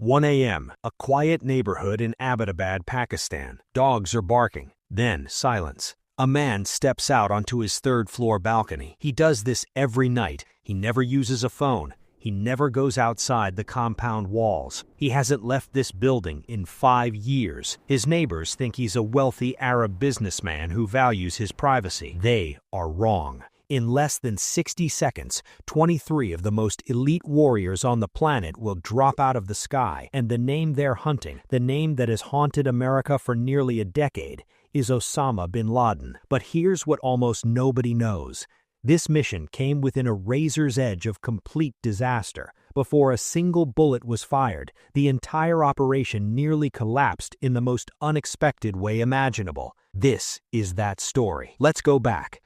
1 a.m., a quiet neighborhood in Abbottabad, Pakistan. Dogs are barking. Then silence. A man steps out onto his third-floor balcony. He does this every night. He never uses a phone. He never goes outside the compound walls. He hasn't left this building in 5 years. His neighbors think he's a wealthy Arab businessman who values his privacy. They are wrong. In less than 60 seconds, 23 of the most elite warriors on the planet will drop out of the sky, and the name they're hunting, the name that has haunted America for nearly a decade, is Osama bin Laden. But here's what almost nobody knows. This mission came within a razor's edge of complete disaster. Before a single bullet was fired, the entire operation nearly collapsed in the most unexpected way imaginable. This is that story. Let's go back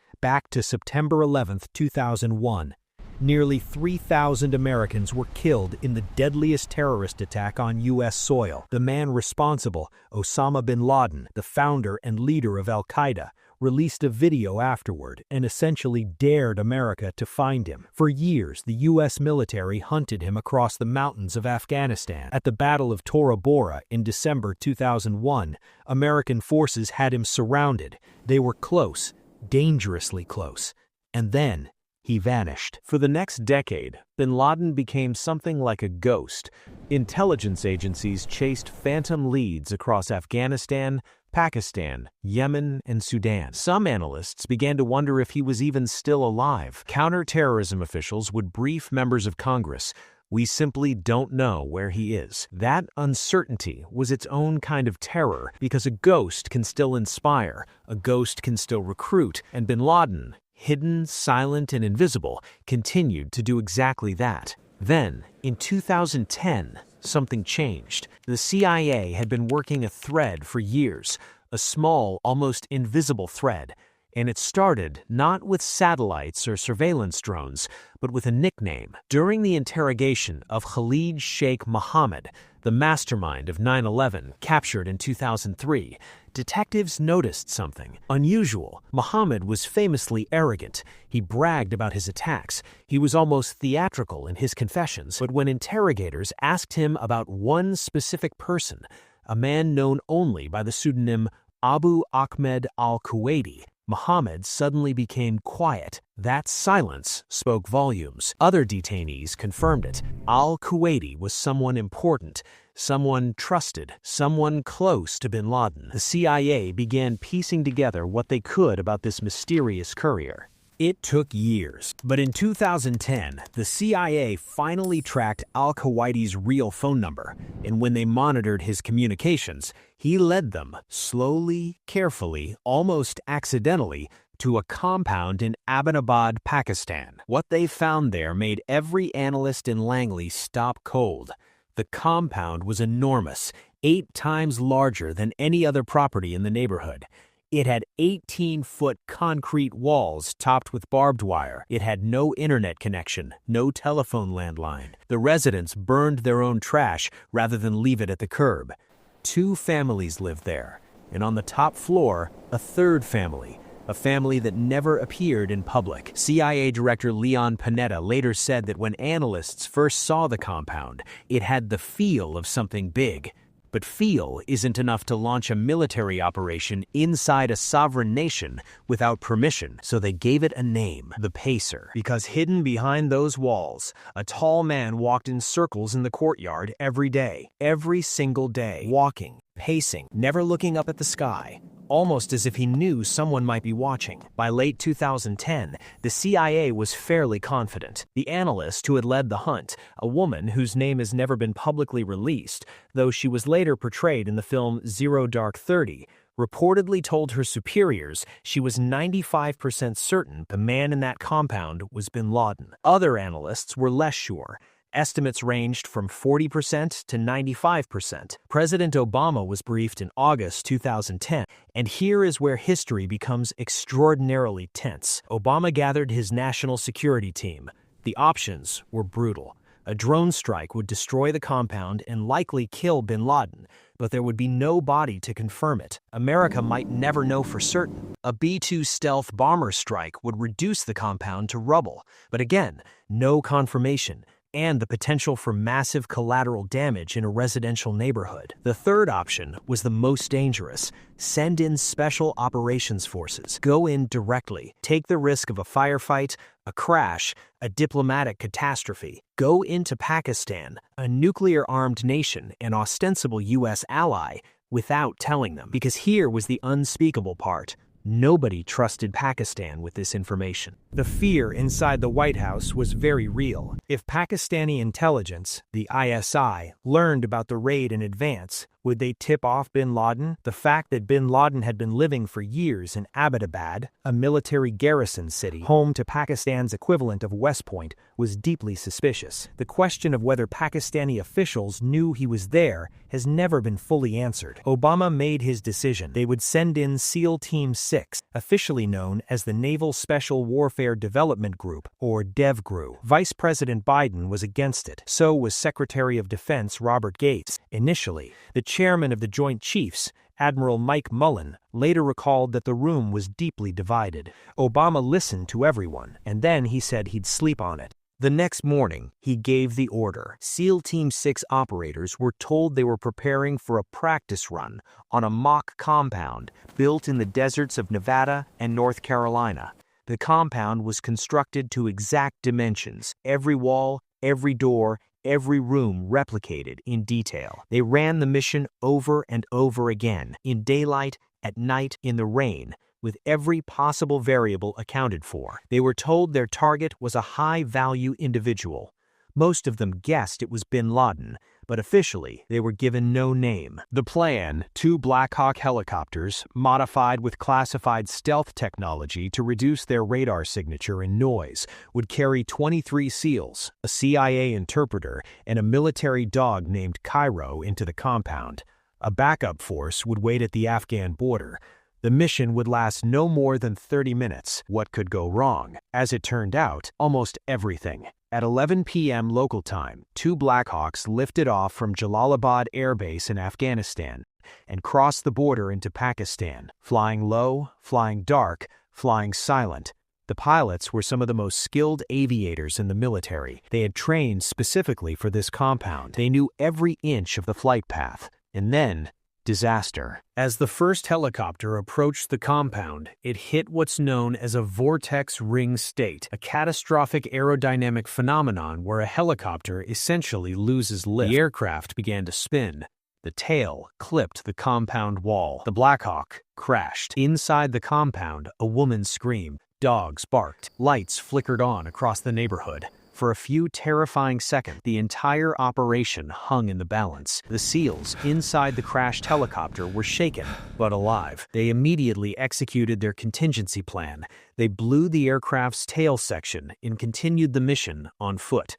to September 11, 2001. Nearly 3,000 Americans were killed in the deadliest terrorist attack on U.S. soil. The man responsible, Osama bin Laden, the founder and leader of al-Qaeda, released a video afterward and essentially dared America to find him. For years, the U.S. military hunted him across the mountains of Afghanistan. At the Battle of Tora Bora in December 2001, American forces had him surrounded. They were close, dangerously close. And then he vanished. For the next decade, bin Laden became something like a ghost. Intelligence agencies chased phantom leads across Afghanistan, Pakistan, Yemen, and Sudan. Some analysts began to wonder if he was even still alive. Counterterrorism officials would brief members of Congress. We simply don't know where he is. That uncertainty was its own kind of terror, because a ghost can still inspire, a ghost can still recruit, and bin Laden, hidden, silent, and invisible, continued to do exactly that. Then, in 2010, something changed. The CIA had been working a thread for years, a small, almost invisible thread. And it started not with satellites or surveillance drones, but with a nickname. During the interrogation of Khalid Sheikh Mohammed, the mastermind of 9/11, captured in 2003, detectives noticed something unusual. Mohammed was famously arrogant. He bragged about his attacks. He was almost theatrical in his confessions. But when interrogators asked him about one specific person, a man known only by the pseudonym Abu Ahmed al-Kuwaiti, Mohammed suddenly became quiet. That silence spoke volumes. Other detainees confirmed it. Al-Kuwaiti was someone important, someone trusted, someone close to bin Laden. The CIA began piecing together what they could about this mysterious courier. It took years, but in 2010, the CIA finally tracked al-Kuwaiti's real phone number, and when they monitored his communications, he led them, slowly, carefully, almost accidentally, to a compound in Abbottabad, Pakistan. What they found there made every analyst in Langley stop cold. The compound was enormous, 8 times larger than any other property in the neighborhood. It had 18-foot concrete walls topped with barbed wire. It had no internet connection, no telephone landline. The residents burned their own trash rather than leave it at the curb. 2 families lived there, and on the top floor, a third family, a family that never appeared in public. CIA Director Leon Panetta later said that when analysts first saw the compound, it had the feel of something big. But feel isn't enough to launch a military operation inside a sovereign nation without permission, so they gave it a name, the Pacer. Because hidden behind those walls, a tall man walked in circles in the courtyard every day, every single day, walking, pacing, never looking up at the sky, almost as if he knew someone might be watching. By late 2010, the CIA was fairly confident. The analyst who had led the hunt, a woman whose name has never been publicly released, though she was later portrayed in the film Zero Dark 30, reportedly told her superiors she was 95% certain the man in that compound was bin Laden. Other analysts were less sure. Estimates ranged from 40% to 95%. President Obama was briefed in August 2010, and here is where history becomes extraordinarily tense. Obama gathered his national security team. The options were brutal. A drone strike would destroy the compound and likely kill bin Laden, but there would be no body to confirm it. America might never know for certain. A B-2 stealth bomber strike would reduce the compound to rubble, but again, no confirmation. and the potential for massive collateral damage in a residential neighborhood. The third option was the most dangerous. Send in special operations forces. Go in directly. Take the risk of a firefight, a crash, a diplomatic catastrophe. Go into Pakistan, a nuclear-armed nation and ostensible U.S. ally, without telling them. Because here was the unspeakable part. Nobody trusted Pakistan with this information. The fear inside the White House was very real. If Pakistani intelligence, the ISI, learned about the raid in advance, would they tip off bin Laden? The fact that bin Laden had been living for years in Abbottabad, a military garrison city, home to Pakistan's equivalent of West Point, was deeply suspicious. The question of whether Pakistani officials knew he was there has never been fully answered. Obama made his decision. They would send in SEAL Team 6, officially known as the Naval Special Warfare Development Group, or DevGRU. Vice President Biden was against it. So was Secretary of Defense Robert Gates. Initially, the chairman of the Joint Chiefs, Admiral Mike Mullen, later recalled that the room was deeply divided. Obama listened to everyone, and then he said he'd sleep on it. The next morning, he gave the order. SEAL Team 6 operators were told they were preparing for a practice run on a mock compound built in the deserts of Nevada and North Carolina. The compound was constructed to exact dimensions, every wall, every door, every room replicated in detail. They ran the mission over and over again, in daylight, at night, in the rain, with every possible variable accounted for. They were told their target was a high-value individual. Most of them guessed it was bin Laden, but officially they were given no name. The plan, 2 Black Hawk helicopters, modified with classified stealth technology to reduce their radar signature and noise, would carry 23 SEALs, a CIA interpreter, and a military dog named Cairo into the compound. A backup force would wait at the Afghan border. The mission would last no more than 30 minutes. What could go wrong? As it turned out, almost everything. At 11 p.m. local time, 2 Blackhawks lifted off from Jalalabad Air Base in Afghanistan and crossed the border into Pakistan, flying low, flying dark, flying silent. The pilots were some of the most skilled aviators in the military. They had trained specifically for this compound. They knew every inch of the flight path. And then, disaster. As the first helicopter approached the compound, it hit what's known as a vortex ring state, a catastrophic aerodynamic phenomenon where a helicopter essentially loses lift. The aircraft began to spin. The tail clipped the compound wall. The Blackhawk crashed. Inside the compound, a woman screamed. Dogs barked. Lights flickered on across the neighborhood. For a few terrifying seconds, the entire operation hung in the balance. The SEALs inside the crashed helicopter were shaken, but alive. They immediately executed their contingency plan. They blew the aircraft's tail section and continued the mission on foot.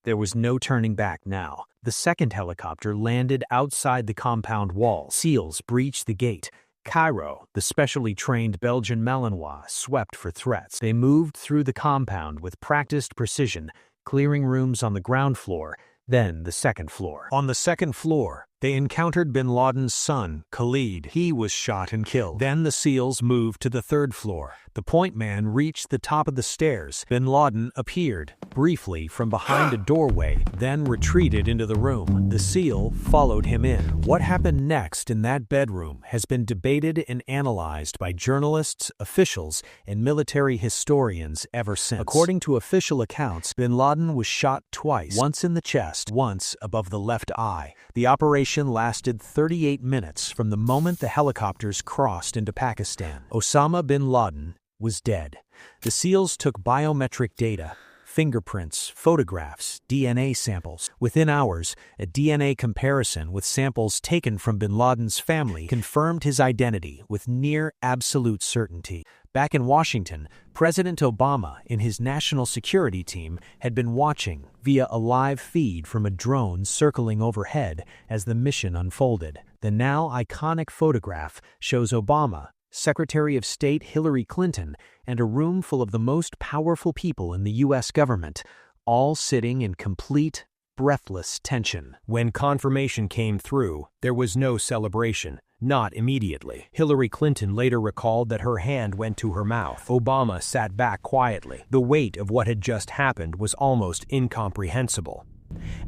There was no turning back now. The second helicopter landed outside the compound wall. SEALs breached the gate. Cairo, the specially trained Belgian Malinois, swept for threats. They moved through the compound with practiced precision, clearing rooms on the ground floor, then the second floor. On the second floor, they encountered bin Laden's son, Khalid. He was shot and killed. Then the SEALs moved to the third floor. The point man reached the top of the stairs. Bin Laden appeared, briefly from behind a doorway, then retreated into the room. The SEAL followed him in. What happened next in that bedroom has been debated and analyzed by journalists, officials, and military historians ever since. According to official accounts, bin Laden was shot twice, once in the chest, once above the left eye. The operation lasted 38 minutes from the moment the helicopters crossed into Pakistan. Osama bin Laden was dead. The SEALs took biometric data, fingerprints, photographs, DNA samples. Within hours, a DNA comparison with samples taken from bin Laden's family confirmed his identity with near absolute certainty. Back in Washington, President Obama and his national security team had been watching via a live feed from a drone circling overhead as the mission unfolded. The now iconic photograph shows Obama, Secretary of State Hillary Clinton, and a room full of the most powerful people in the U.S. government, all sitting in complete, breathless tension. When confirmation came through, there was no celebration. Not immediately. Hillary Clinton later recalled that her hand went to her mouth. Obama sat back quietly. The weight of what had just happened was almost incomprehensible.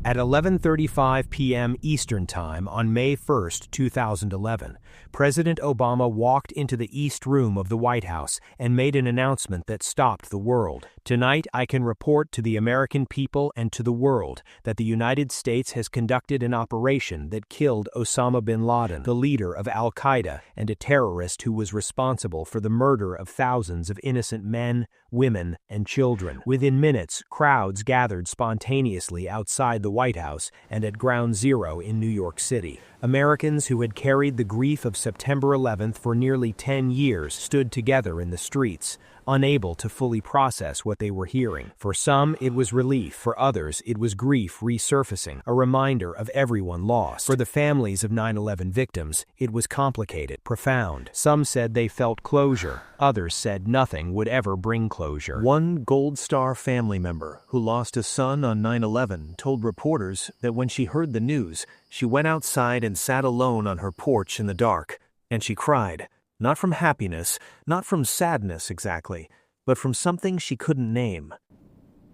At 11:35 p.m. Eastern Time on May 1, 2011, President Obama walked into the East Room of the White House and made an announcement that stopped the world. Tonight, I can report to the American people and to the world that the United States has conducted an operation that killed Osama bin Laden, the leader of al-Qaeda and a terrorist who was responsible for the murder of thousands of innocent men, women, and children. Within minutes, crowds gathered spontaneously outside the White House and at Ground Zero in New York City. Americans who had carried the grief of September 11th for nearly 10 years stood together in the streets, unable to fully process what they were hearing. For some, it was relief. For others, it was grief resurfacing, a reminder of everyone lost. For the families of 9/11 victims, it was complicated, profound. Some said they felt closure. Others said nothing would ever bring closure. One Gold Star family member who lost a son on 9/11 told reporters that when she heard the news, she went outside and sat alone on her porch in the dark, and she cried. Not from happiness, not from sadness exactly, but from something she couldn't name.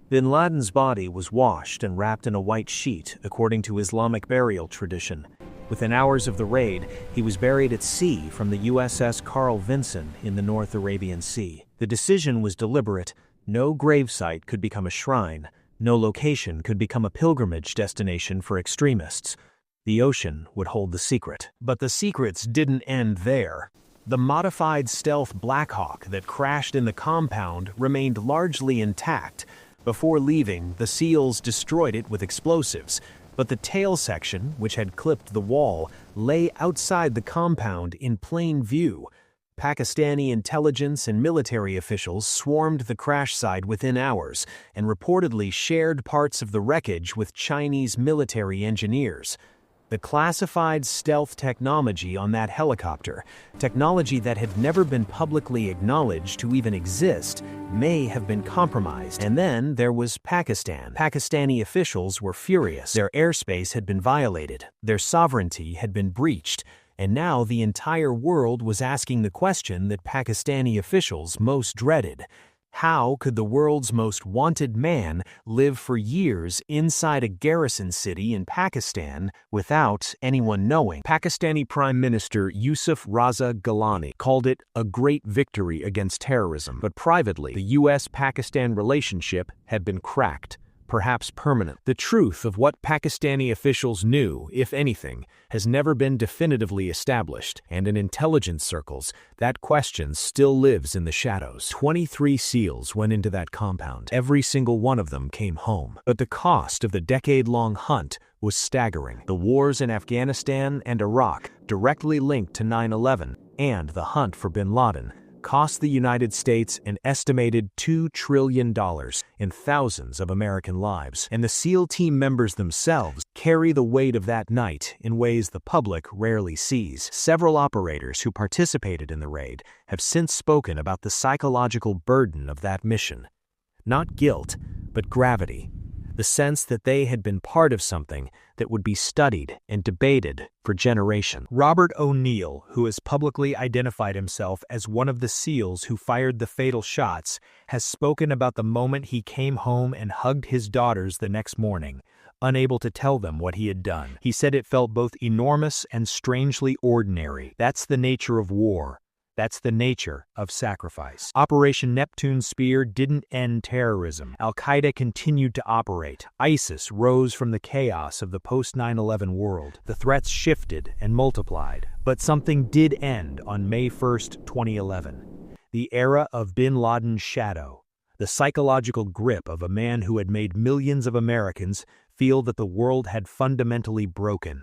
Bin Laden's body was washed and wrapped in a white sheet, according to Islamic burial tradition. Within hours of the raid, he was buried at sea from the USS Carl Vinson in the North Arabian Sea. The decision was deliberate. No gravesite could become a shrine. No location could become a pilgrimage destination for extremists. The ocean would hold the secret. But the secrets didn't end there. The modified stealth Black Hawk that crashed in the compound remained largely intact. Before leaving, the SEALs destroyed it with explosives, but the tail section, which had clipped the wall, lay outside the compound in plain view. Pakistani intelligence and military officials swarmed the crash site within hours and reportedly shared parts of the wreckage with Chinese military engineers. The classified stealth technology on that helicopter, technology that had never been publicly acknowledged to even exist, may have been compromised. And then there was Pakistan. Pakistani officials were furious. Their airspace had been violated. Their sovereignty had been breached. And now the entire world was asking the question that Pakistani officials most dreaded. How could the world's most wanted man live for years inside a garrison city in Pakistan without anyone knowing? Pakistani Prime Minister Yusuf Raza Gilani called it a great victory against terrorism. But privately, the U.S.-Pakistan relationship had been cracked, perhaps permanent. The truth of what Pakistani officials knew, if anything, has never been definitively established, and in intelligence circles, that question still lives in the shadows. 23 SEALs went into that compound. Every single one of them came home. But the cost of the decade-long hunt was staggering. The wars in Afghanistan and Iraq, directly linked to 9/11 and the hunt for bin Laden, cost the United States an estimated $2 trillion in thousands of American lives. And the SEAL team members themselves carry the weight of that night in ways the public rarely sees. Several operators who participated in the raid have since spoken about the psychological burden of that mission. Not guilt, but gravity. The sense that they had been part of something that would be studied and debated for generations. Robert O'Neill, who has publicly identified himself as one of the SEALs who fired the fatal shots, has spoken about the moment he came home and hugged his daughters the next morning, unable to tell them what he had done. He said it felt both enormous and strangely ordinary. That's the nature of war. That's the nature of sacrifice. Operation Neptune Spear didn't end terrorism. Al-Qaeda continued to operate. ISIS rose from the chaos of the post-9/11 world. The threats shifted and multiplied. But something did end on May 1st, 2011. The era of bin Laden's shadow. The psychological grip of a man who had made millions of Americans feel that the world had fundamentally broken.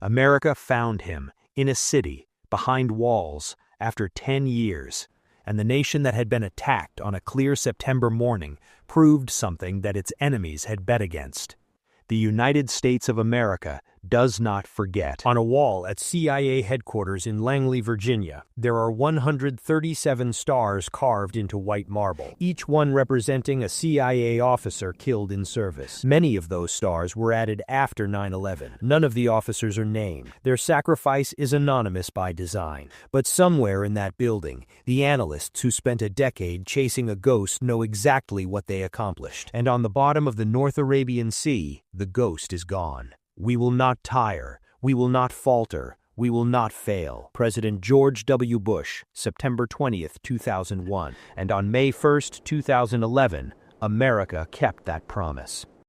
America found him in a city, behind walls, after 10 years, and the nation that had been attacked on a clear September morning proved something that its enemies had bet against. The United States of America does not forget. On a wall at CIA headquarters in Langley, Virginia, there are 137 stars carved into white marble, each one representing a CIA officer killed in service. Many of those stars were added after 9/11. None of the officers are named. Their sacrifice is anonymous by design. But somewhere in that building, the analysts who spent a decade chasing a ghost know exactly what they accomplished. And on the bottom of the North Arabian Sea, the ghost is gone. We will not tire. We will not falter. We will not fail. President George W. Bush, September 20th, 2001. And on May 1st, 2011, America kept that promise.